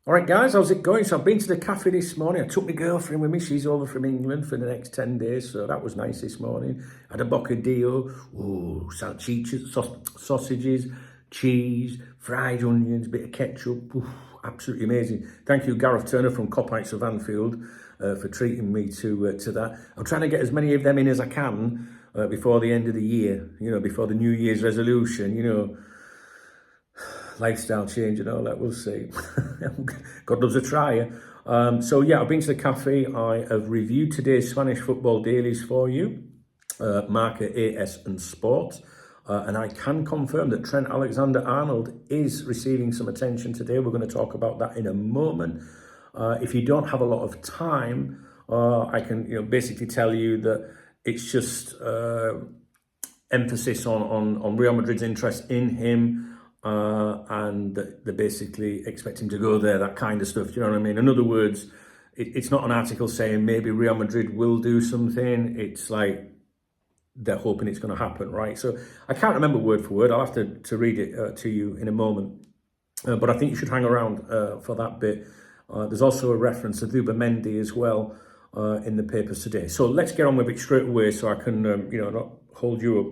All right, guys, how's it going? So I've been to the cafe this morning. I took my girlfriend with me. She's over from England for the next 10 days, so that was nice this morning. Had a bocadillo, salchichas, sausages, cheese, fried onions, bit of ketchup. Ooh, absolutely amazing. Thank you, Gareth Turner from Copites of Anfield, for treating me to that. I'm trying to get as many of them in as I can before the end of the year, before the New Year's resolution, lifestyle change and all that, we'll see. God loves a trier. So yeah, I've been to the cafe. I have reviewed today's Spanish football dailies for you, Marca, AS and Sport. And I can confirm that Trent Alexander-Arnold is receiving some attention today. We're going to talk about that in a moment. If you don't have a lot of time, I can basically tell you that it's just emphasis on Real Madrid's interest in him. And they basically expect him to go there, that kind of stuff. Do you know what I mean? In other words, it's not an article saying maybe Real Madrid will do something. It's like they're hoping it's going to happen, right? So I can't remember word for word. I'll have to read it to you in a moment. But I think you should hang around for that bit. There's also a reference to Zubimendi as well in the papers today. So let's get on with it straight away so I can, not hold you up.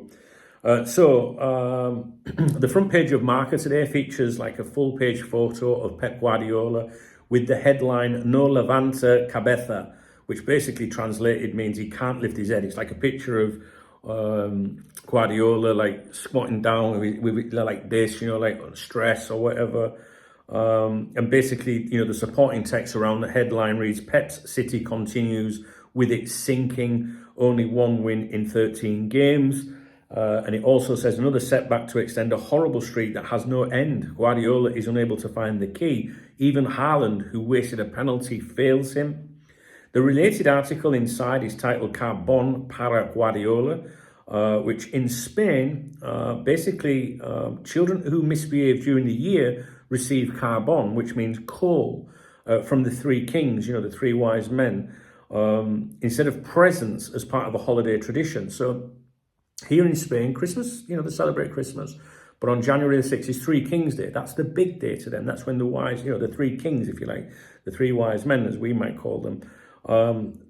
The front page of Marca today features like a full page photo of Pep Guardiola with the headline "No levanta cabeza," which basically translated means he can't lift his head. It's like a picture of Guardiola like squatting down with like this, like stress or whatever. And basically, the supporting text around the headline reads, "Pep's City continues with its sinking, only one win in 13 games." And it also says another setback to extend a horrible streak that has no end. Guardiola is unable to find the key. Even Haaland, who wasted a penalty, fails him. The related article inside is titled Carbon para Guardiola, which in Spain, basically children who misbehave during the year receive carbon, which means coal, from the three kings, the three wise men, instead of presents as part of a holiday tradition. So here in Spain, Christmas, they celebrate Christmas. But on January the 6th is Three Kings Day. That's the big day to them. That's when the wise, the three kings, if you like, the three wise men, as we might call them,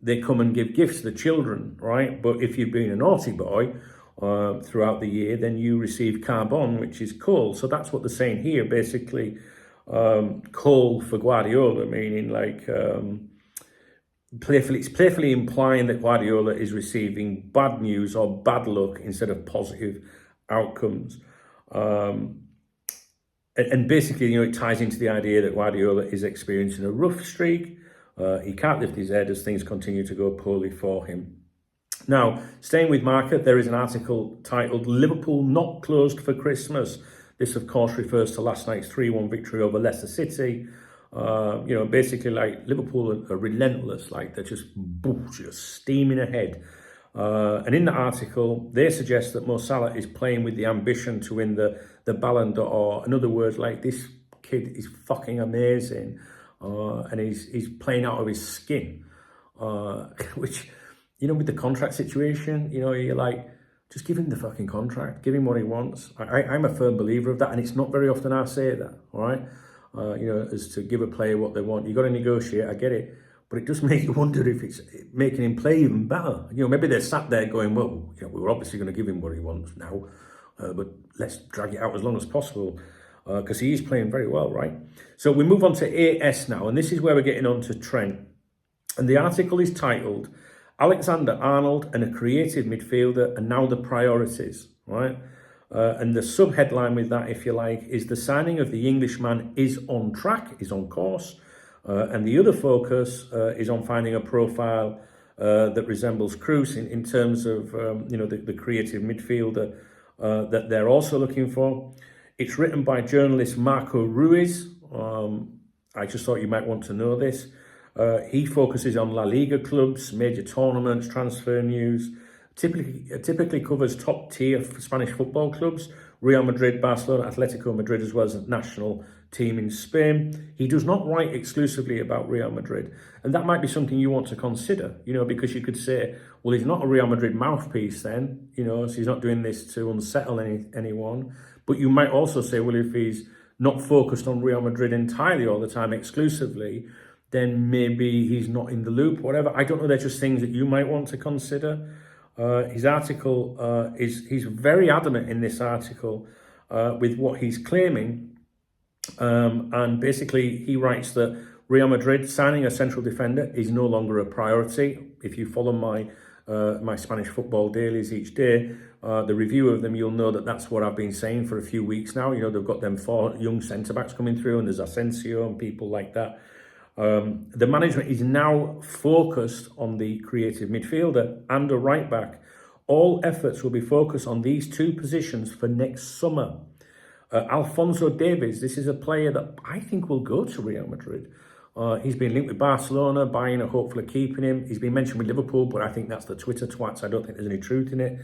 they come and give gifts to the children, right? But if you've been a naughty boy throughout the year, then you receive carbon, which is coal. So that's what they're saying here, basically. Coal for Guardiola, meaning like... It's playfully implying that Guardiola is receiving bad news or bad luck instead of positive outcomes. And basically, it ties into the idea that Guardiola is experiencing a rough streak. He can't lift his head as things continue to go poorly for him. Now, staying with Marca, there is an article titled "Liverpool Not Closed for Christmas." This, of course, refers to last night's 3-1 victory over Leicester City. Basically, like, Liverpool are relentless, like they're just steaming ahead. And in the article, they suggest that Mo Salah is playing with the ambition to win the Ballon d'Or. In other words, like, this kid is fucking amazing, and he's playing out of his skin, which, with the contract situation, you're like, just give him the fucking contract, give him what he wants. I'm a firm believer of that, and it's not very often I say that, all right? As to give a player what they want. You've got to negotiate, I get it. But it does make you wonder if it's making him play even better. Maybe they're sat there going, well, we were obviously going to give him what he wants now, but let's drag it out as long as possible, because he is playing very well, right? So we move on to AS now, and this is where we're getting on to Trent. And the article is titled, "Alexander-Arnold and a creative midfielder are now the priorities," right? And the sub-headline with that, if you like, is "The signing of the Englishman is on track, is on course." And the other focus is on finding a profile that resembles Cruz in terms of, the creative midfielder that they're also looking for. It's written by journalist Marco Ruiz. I just thought you might want to know this. He focuses on La Liga clubs, major tournaments, transfer news. Typically covers top-tier Spanish football clubs, Real Madrid, Barcelona, Atletico Madrid, as well as a national team in Spain. He does not write exclusively about Real Madrid. And that might be something you want to consider, because you could say, well, he's not a Real Madrid mouthpiece then, so he's not doing this to unsettle anyone. But you might also say, well, if he's not focused on Real Madrid entirely all the time, exclusively, then maybe he's not in the loop, whatever. I don't know. They're just things that you might want to consider. His article he's very adamant in this article with what he's claiming. And basically he writes that Real Madrid signing a central defender is no longer a priority. If you follow my Spanish football dailies each day, the review of them, you'll know that that's what I've been saying for a few weeks now. You know, they've got them 4 young centre-backs coming through, and there's Asensio and people like that. The management is now focused on the creative midfielder and a right-back. All efforts will be focused on these 2 positions for next summer. Alphonso Davies, this is a player that I think will go to Real Madrid. He's been linked with Barcelona, buying and hopefully keeping him. He's been mentioned with Liverpool, but I think that's the Twitter twats. I don't think there's any truth in it.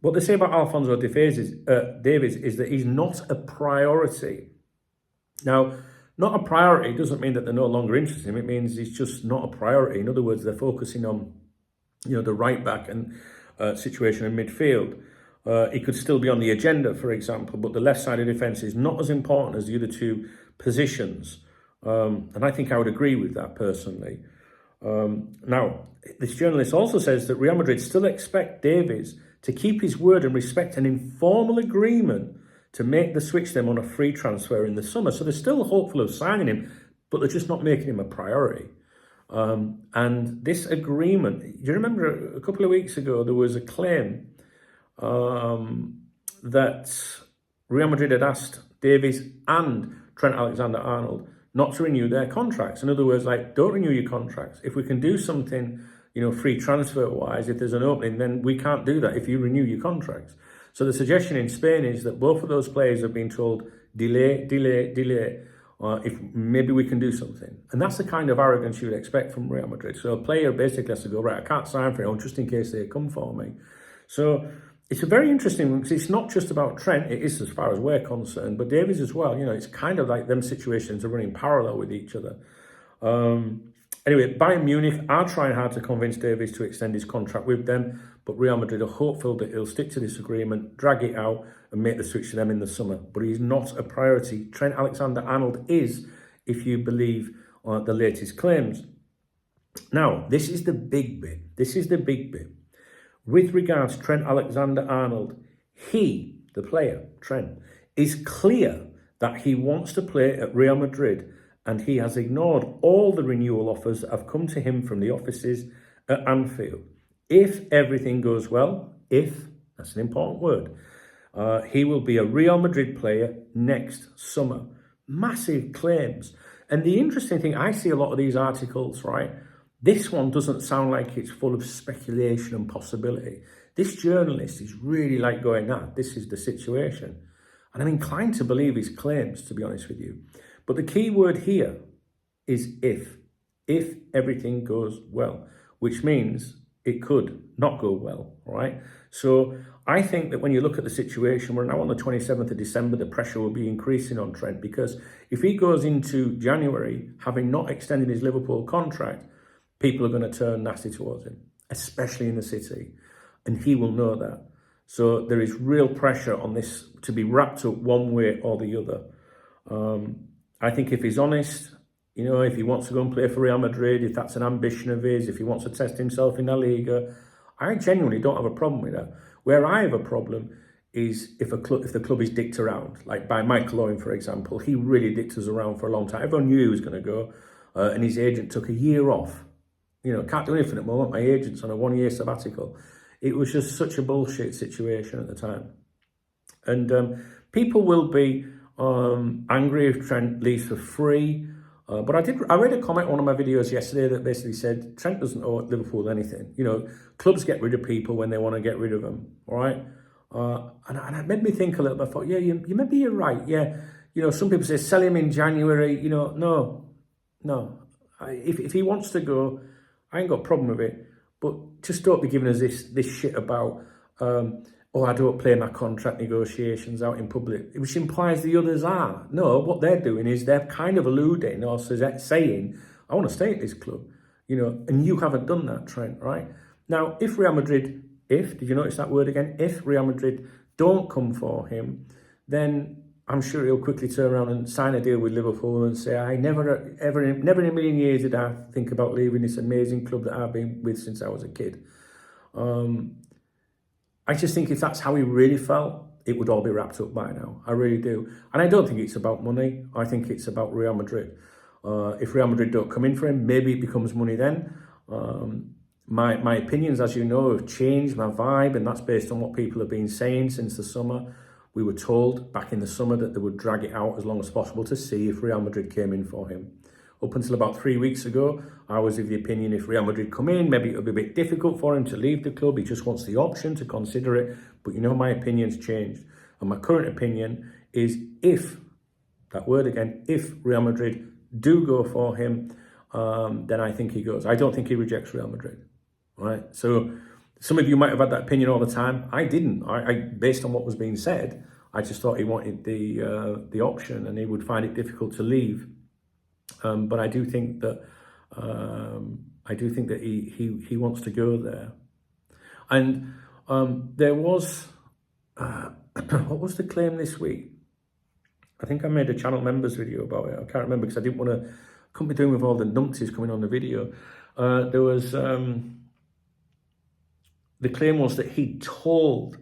What they say about Alphonso Davies is that he's not a priority. Now, not a priority doesn't mean that they're no longer interested in him. It means he's just not a priority. In other words, they're focusing on, you know, the right back and situation in midfield. He could still be on the agenda, for example, but the left-sided defence is not as important as the other 2 positions. And I think I would agree with that personally. Now, this journalist also says that Real Madrid still expect Davies to keep his word and respect an informal agreement to make the switch them on a free transfer in the summer. So they're still hopeful of signing him, but they're just not making him a priority. And this agreement, do you remember a couple of weeks ago, there was a claim that Real Madrid had asked Davies and Trent Alexander-Arnold not to renew their contracts. In other words, like, don't renew your contracts. If we can do something, you know, free transfer-wise, if there's an opening, then we can't do that if you renew your contracts. So the suggestion in Spain is that both of those players have been told, delay, if maybe we can do something. And that's the kind of arrogance you would expect from Real Madrid. So a player basically has to go, right, I can't sign for you just in case they come for me. So it's a very interesting one, because it's not just about Trent, it is as far as we're concerned, but Davies as well. You know, it's kind of like them situations are running parallel with each other. Anyway, Bayern Munich are trying hard to convince Davies to extend his contract with them, but Real Madrid are hopeful that he'll stick to this agreement, drag it out, and make the switch to them in the summer. But he's not a priority. Trent Alexander-Arnold is, if you believe the latest claims. Now, this is the big bit. With regards to Trent Alexander-Arnold, he, the player, Trent, is clear that he wants to play at Real Madrid, and he has ignored all the renewal offers that have come to him from the offices at Anfield. If everything goes well, that's an important word, he will be a Real Madrid player next summer. Massive claims. And the interesting thing, I see a lot of these articles, right? This one doesn't sound like it's full of speculation and possibility. This journalist is really like going, this is the situation. And I'm inclined to believe his claims, to be honest with you. But the key word here is if. If everything goes well, which means it could not go well, all right? So I think that when you look at the situation, we're now on the 27th of December, the pressure will be increasing on Trent, because if he goes into January having not extended his Liverpool contract, people are going to turn nasty towards him, especially in the city, and he will know that. So there is real pressure on this to be wrapped up one way or the other. I think if he's honest, you know, if he wants to go and play for Real Madrid, if that's an ambition of his, if he wants to test himself in La Liga, I genuinely don't have a problem with that. Where I have a problem is if the club is dicked around, like by Michael Owen, for example. He really dicked us around for a long time. Everyone knew he was going to go, and his agent took a year off. You know, can't do anything at the moment. My agent's on a 1-year sabbatical. It was just such a bullshit situation at the time. And people will be angry if Trent leaves for free. But I read a comment on one of my videos yesterday that basically said Trent doesn't owe Liverpool anything. You know, clubs get rid of people when they want to get rid of them, all right? And it made me think a little bit. I thought, yeah, maybe you're right. Yeah, you know, some people say sell him in January. You know, no. If he wants to go, I ain't got a problem with it. But just don't be giving us this shit about, I don't play my contract negotiations out in public, which implies the others are. No, what they're doing is they're kind of alluding or saying, I want to stay at this club, you know, and you haven't done that, Trent, right? Now, if Real Madrid, did you notice that word again? If Real Madrid don't come for him, then I'm sure he'll quickly turn around and sign a deal with Liverpool and say, I never in a million years did I think about leaving this amazing club that I've been with since I was a kid. I just think if that's how he really felt, it would all be wrapped up by now. I really do. And I don't think it's about money. I think it's about Real Madrid. If Real Madrid don't come in for him, maybe it becomes money then. My opinions, as you know, have changed, my vibe, and that's based on what people have been saying since the summer. We were told back in the summer that they would drag it out as long as possible to see if Real Madrid came in for him. Up until about 3 weeks ago, I was of the opinion if Real Madrid come in, maybe it'll be a bit difficult for him to leave the club. He just wants the option to consider it. But you know, my opinion's changed. And my current opinion is if, that word again, if Real Madrid do go for him, then I think he goes. I don't think he rejects Real Madrid, right? So some of you might have had that opinion all the time. I didn't. I based on what was being said, I just thought he wanted the option and he would find it difficult to leave. But I do think that he wants to go there. And there was what was the claim this week? I think I made a channel members video about it. I can't remember because I couldn't be doing with all the numpties coming on the video. There was the claim was that he told,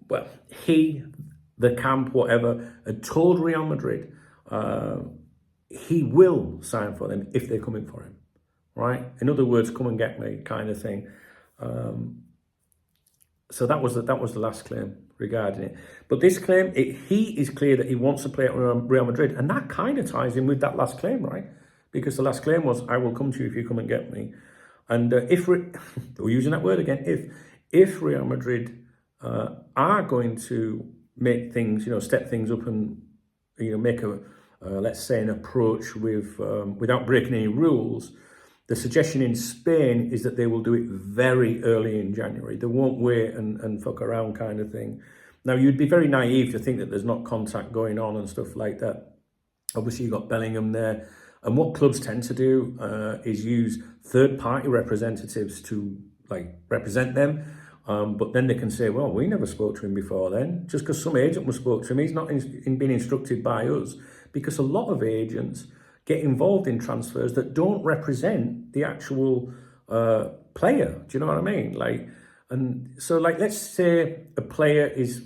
well, the camp, whatever, had told Real Madrid he will sign for them if they're coming for him, right? In other words, come and get me kind of thing. So that was the last claim regarding it. But this claim, he is clear that he wants to play at Real Madrid, and that kind of ties in with that last claim, right? Because the last claim was, I will come to you if you come and get me. And we're using that word again, if Real Madrid are going to make things, step things up and, make let's say an approach with without breaking any rules, the suggestion in Spain is that they will do it very early in January. They won't wait and fuck around kind of thing. Now, you'd be very naive to think that there's not contact going on and stuff like that. Obviously, you've got Bellingham there. And what clubs tend to do is use third-party representatives to represent them. But then they can say, well, we never spoke to him before then. Just because some agent was spoke to him, he's not been instructed by us. Because a lot of agents get involved in transfers that don't represent the actual player. Do you know what I mean? And so let's say a player is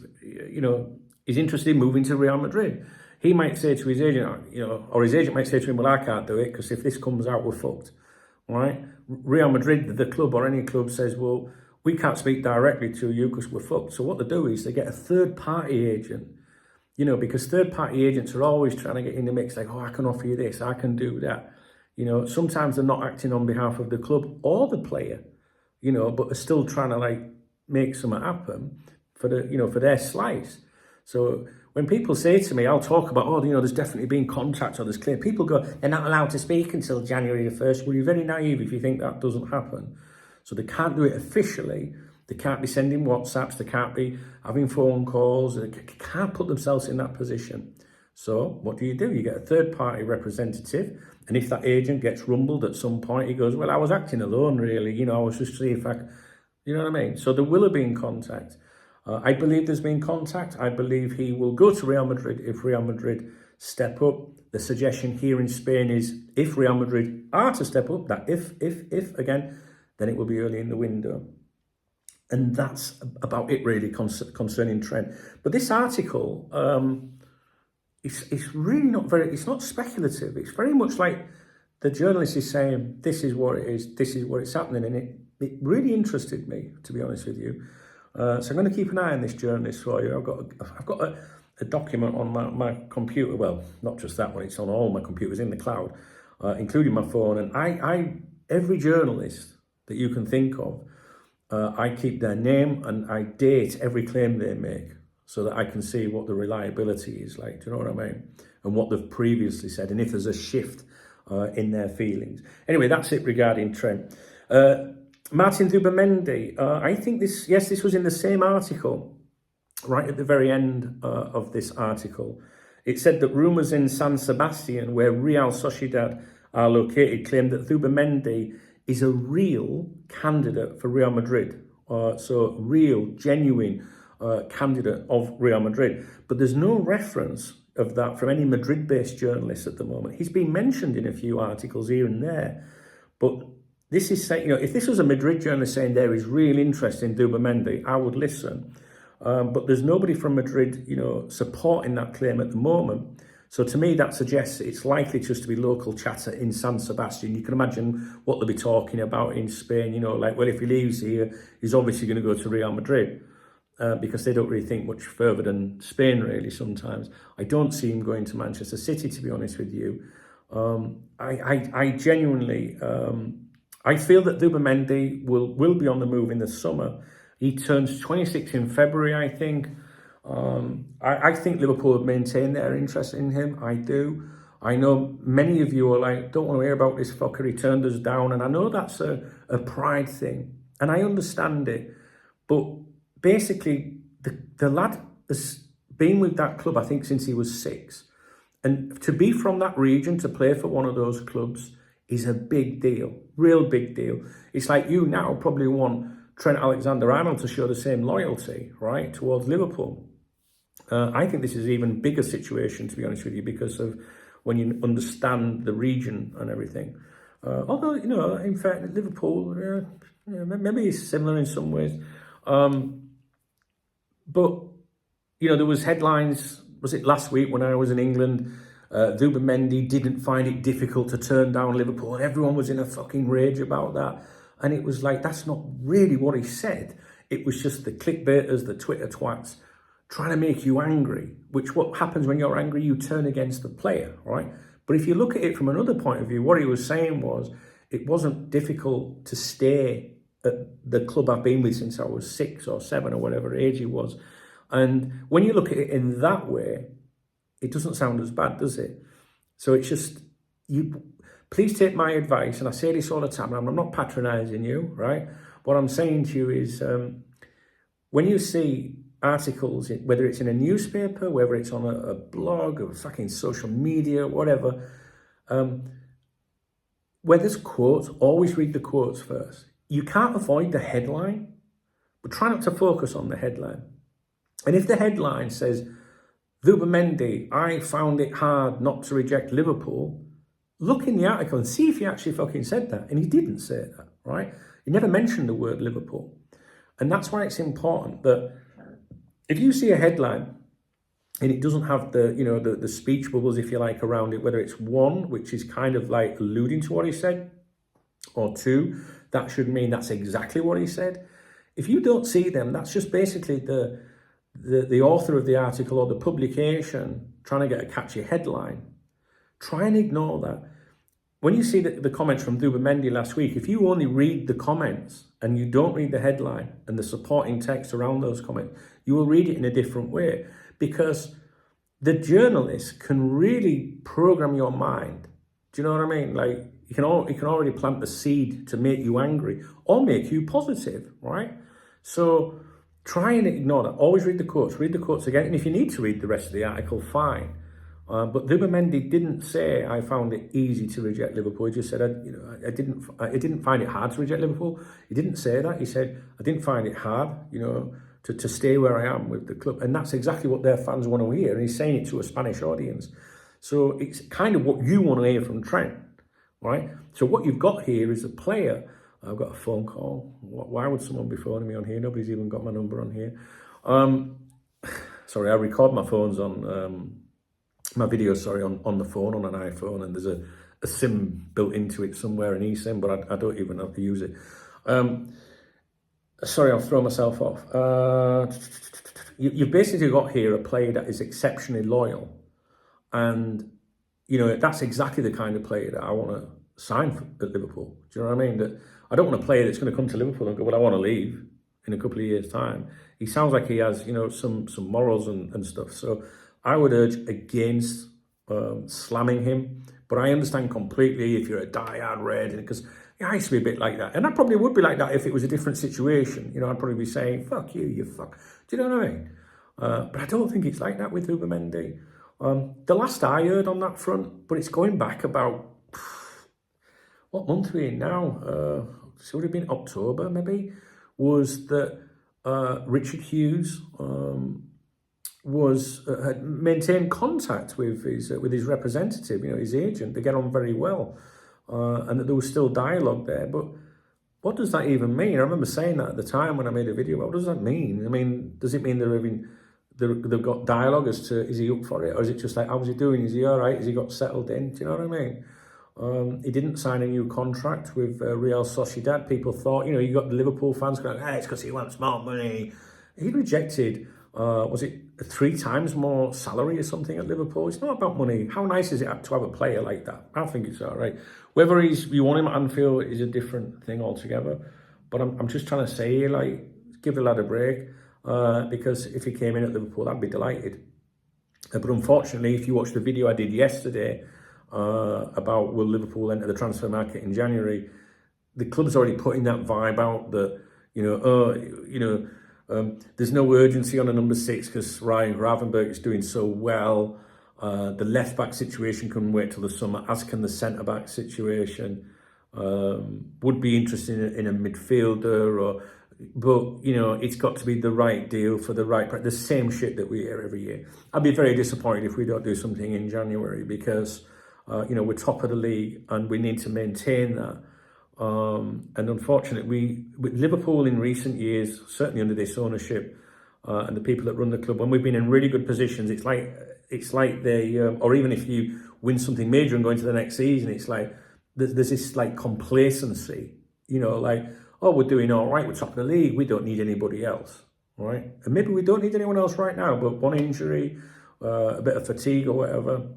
interested in moving to Real Madrid. He might say to his agent, or his agent might say to him, well, I can't do it because if this comes out, we're fucked, right? Real Madrid, the club or any club says, well, we can't speak directly to you because we're fucked. So what they do is they get a third-party agent, because third-party agents are always trying to get in the mix, like, oh, I can offer you this, I can do that. Sometimes they're not acting on behalf of the club or the player, but are still trying to make something happen for for their slice. So when people say to me, I'll talk about, there's definitely been contact or there's clear, people go, they're not allowed to speak until January the 1st. Well, you're very naive if you think that doesn't happen. So they can't do it officially. They can't be sending WhatsApps. They can't be having phone calls. They can't put themselves in that position. So what do? You get a third-party representative. And if that agent gets rumbled at some point, he goes, well, I was acting alone, really. I was just seeing if I, you know what I mean? So there will have been contact. I believe there's been contact. I believe he will go to Real Madrid if Real Madrid step up. The suggestion here in Spain is if Real Madrid are to step up, that if again, then it will be early in the window. And that's about it really concerning Trent. But this article, it's really not it's not speculative. It's very much like the journalist is saying, this is what it is, this is what it's happening. And it really interested me, to be honest with you. So I'm going to keep an eye on this journalist for you. I've got a document on my computer. Well, not just that one, it's on all my computers in the cloud, including my phone. And I every journalist that you can think of, I keep their name and I date every claim they make so that I can see what the reliability is like. Do you know what I mean? And what they've previously said, and if there's a shift in their feelings. Anyway, that's it regarding Trent. Martin Zubimendi, I think this was in the same article, right at the very end of this article. It said that rumours in San Sebastian, where Real Sociedad are located, claim that Zubimendi is a real candidate for Real Madrid. So real, genuine, candidate of Real Madrid. But there's no reference of that from any Madrid-based journalist at the moment. He's been mentioned in a few articles here and there, but this is saying, if this was a Madrid journalist saying there is real interest in Zubimendi, I would listen. But there's nobody from Madrid, supporting that claim at the moment. So to me, that suggests it's likely just to be local chatter in San Sebastian. You can imagine what they'll be talking about in Spain, well, if he leaves here, he's obviously going to go to Real Madrid, because they don't really think much further than Spain, really, sometimes. I don't see him going to Manchester City, to be honest with you. I genuinely, I feel that Zubimendi will be on the move in the summer. He turns 26 in February, I think. I think Liverpool have maintained their interest in him. I do. I know many of you are like, don't want to hear about this fucker, he turned us down. And I know that's a pride thing. And I understand it. But basically, the lad has been with that club, I think, since he was 6. And to be from that region, to play for one of those clubs, is a big deal. Real big deal. It's like you now probably want Trent Alexander-Arnold to show the same loyalty, right, towards Liverpool. I think this is an even bigger situation, to be honest with you, because of when you understand the region and everything. Although, in fact, Liverpool, maybe it's similar in some ways. But, there was headlines, was it last week when I was in England, Zubimendi didn't find it difficult to turn down Liverpool, and everyone was in a fucking rage about that. And it was like, that's not really what he said. It was just the clickbaiters, the Twitter twats, trying to make you angry, which what happens when you're angry, you turn against the player, right? But if you look at it from another point of view, what he was saying was, it wasn't difficult to stay at the club I've been with since I was 6 or 7 or whatever age he was. And when you look at it in that way, it doesn't sound as bad, does it? So it's just, please take my advice, and I say this all the time, and I'm not patronising you, right? What I'm saying to you is, when you see articles, whether it's in a newspaper, whether it's on a blog or fucking social media, whatever, where there's quotes, always read the quotes first. You can't avoid the headline, but try not to focus on the headline. And if the headline says, Zubimendi, I found it hard not to reject Liverpool, look in the article and see if he actually fucking said that. And he didn't say that, right? He never mentioned the word Liverpool. And that's why it's important that if you see a headline and it doesn't have the speech bubbles, if you like, around it, whether it's 1, which is kind of like alluding to what he said, or 2, that should mean that's exactly what he said. If you don't see them, that's just basically the author of the article or the publication trying to get a catchy headline. Try and ignore that. When you see the comments from Zubimendi last week, if you only read the comments and you don't read the headline and the supporting text around those comments, you will read it in a different way, because the journalist can really program your mind. Do you know what I mean? Like, you can already plant the seed to make you angry or make you positive, right? So try and ignore that. Always read the quotes again. And if you need to read the rest of the article, fine. But Zubimendi didn't say, I found it easy to reject Liverpool. He just said, I didn't find it hard to reject Liverpool. He didn't say that. He said, I didn't find it hard, to stay where I am with the club. And that's exactly what their fans want to hear. And he's saying it to a Spanish audience. So it's kind of what you want to hear from Trent, right? So what you've got here is a player. I've got a phone call. Why would someone be phoning me on here? Nobody's even got my number on here. Sorry, I record my phones on... my videos, on the phone, on an iPhone, and there's a SIM built into it somewhere, an eSIM, but I don't even have to use it. Sorry, I'll throw myself off. You've basically got here a player that is exceptionally loyal, and that's exactly the kind of player that I want to sign at Liverpool. Do you know what I mean? That I don't want a player that's going to come to Liverpool and go, well, I want to leave in a couple of years' time. He sounds like he has, some morals and stuff. So I would urge against slamming him, but I understand completely if you're a diehard Red, because I used to be a bit like that, and I probably would be like that if it was a different situation. I'd probably be saying, "Fuck you, you fuck." Do you know what I mean? But I don't think it's like that with Zubimendi. The last I heard on that front, but it's going back about what month are we in now? So it would have been October, maybe. Was that Richard Hughes had maintained contact with his representative, his agent. They get on very well, and that there was still dialogue there. But what does that even mean? I remember saying that at the time when I made a video. What does that mean? I mean, does it mean they've got dialogue as to, is he up for it, or is it just like, how's he doing? Is he all right? Has he got settled in? Do you know what I mean? He didn't sign a new contract with Real Sociedad. People thought, you got the Liverpool fans going, it's because he wants more money. He rejected, was it 3 times more salary or something at Liverpool? It's not about money. How nice is it to have a player like that? I think it's all right. Whether you want him at Anfield is a different thing altogether. But I'm just trying to say, like, give the lad a break. Because if he came in at Liverpool, I'd be delighted. But unfortunately, if you watch the video I did yesterday about will Liverpool enter the transfer market in January, the club's already putting that vibe out that, there's no urgency on a number 6 because Ryan Gravenberch is doing so well. The left-back situation can wait till the summer, as can the centre-back situation. Would be interested in a midfielder, but it's got to be the right deal for the right price. The same shit that we hear every year. I'd be very disappointed if we don't do something in January because we're top of the league and we need to maintain that. And unfortunately, with Liverpool in recent years, certainly under this ownership and the people that run the club, when we've been in really good positions, it's like they, or even if you win something major and go into the next season, it's like there's this like complacency, like, oh, we're doing all right, we're top of the league, we don't need anybody else, right? And maybe we don't need anyone else right now, but one injury, a bit of fatigue or whatever,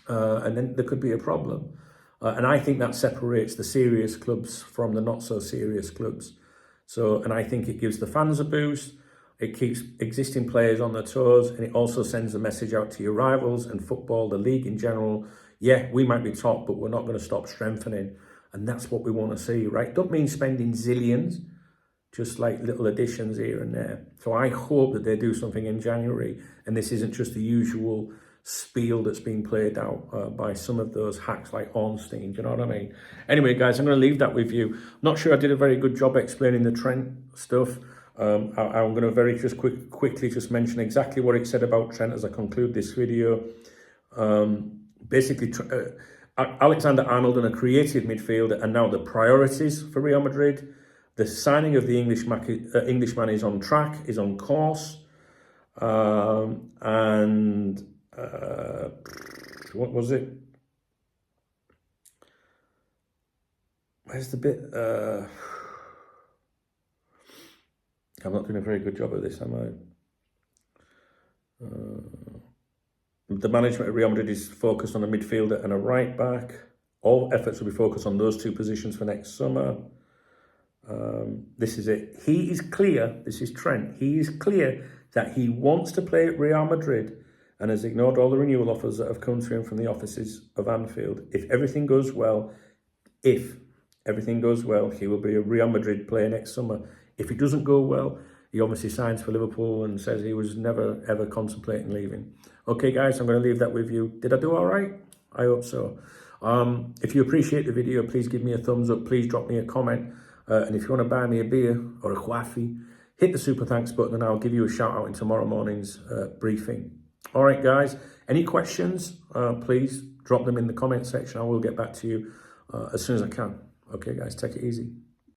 and then there could be a problem. And I think that separates the serious clubs from the not so serious clubs. And I think it gives the fans a boost, it keeps existing players on their toes, and it also sends a message out to your rivals and football, the league in general. Yeah, we might be top, but we're not going to stop strengthening. And that's what we want to see, right? Don't mean spending zillions, just like little additions here and there. So I hope that they do something in January, and this isn't just the usual spiel that's being played out by some of those hacks like Ornstein, do you know what I mean? Anyway, guys, I'm going to leave that with you. Not sure I did a very good job explaining the Trent stuff. I'm going to very quickly just mention exactly what it said about Trent as I conclude this video. Basically, Alexander-Arnold and a creative midfielder are now the priorities for Real Madrid. The signing of the Englishman is on track, is on course. What was it? Where's the bit? I'm not doing a very good job of this, am I? The management of Real Madrid is focused on a midfielder and a right back. All efforts will be focused on those 2 positions for next summer. This is it. He is clear, this is Trent, he is clear that he wants to play at Real Madrid and has ignored all the renewal offers that have come to him from the offices of Anfield. If everything goes well, he will be a Real Madrid player next summer. If it doesn't go well, he obviously signs for Liverpool and says he was never, ever contemplating leaving. Okay, guys, I'm going to leave that with you. Did I do all right? I hope so. If you appreciate the video, please give me a thumbs up. Please drop me a comment. And if you want to buy me a beer or a coffee, hit the super thanks button and I'll give you a shout out in tomorrow morning's briefing. All right, guys, any questions, please drop them in the comment section. I will get back to you as soon as I can. Okay, guys, take it easy.